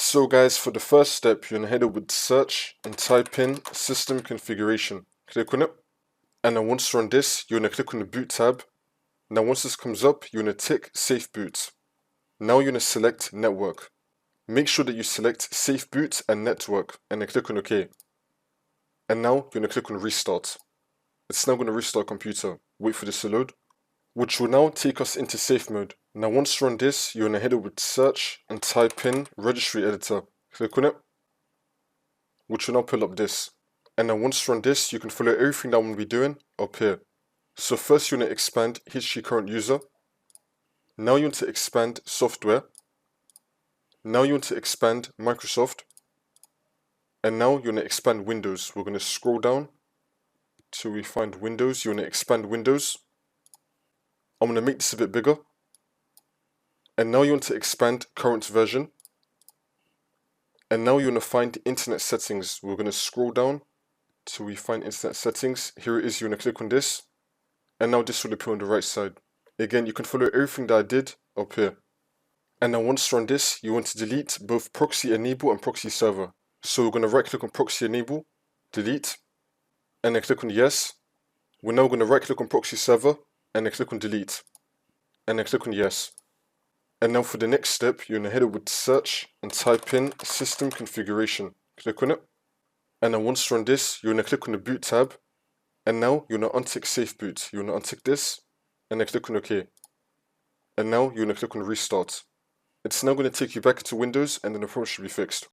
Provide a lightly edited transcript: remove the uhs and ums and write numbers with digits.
So guys, for the first step, you're going to head over to search and type in system configuration. Click on it. And then once you're on this, you're going to click on the boot tab. Now once this comes up, you're going to tick safe boot. Now you're going to select network. Make sure that you select safe boot and network and then click on OK. And now you're going to click on restart. It's now going to restart computer. Wait for this to load, which will now take us into safe mode. Now once you're on this, you're going to head over to search and type in registry editor. Click on it, which will now pull up this. And then once you're on this, you can follow everything that I'm going to be doing up here. So first you're going to expand HG current user. Now you want to expand software. Now you want to expand Microsoft. And now you're going to expand Windows. We're going to scroll down till we find Windows. You want to expand Windows. I'm going to make this a bit bigger. And now you want to expand current version. And now you want to find internet settings. We're going to scroll down till we find internet settings. Here it is. You want to click on this. And now this will appear on the right side. Again, you can follow everything that I did up here. And now once you're on this, you want to delete both proxy enable and proxy server. So we're going to right click on proxy enable, delete, and then click on yes. We're now going to right click on proxy server and then click on delete, and then click on yes. And now for the next step, you're going to head over to search and type in system configuration. Click on it. And then once you're on this, you're going to click on the boot tab. And now you're going to untick safe boot. You're going to untick this and then click on OK. And now you're going to click on restart. It's now going to take you back into Windows and then the problem should be fixed.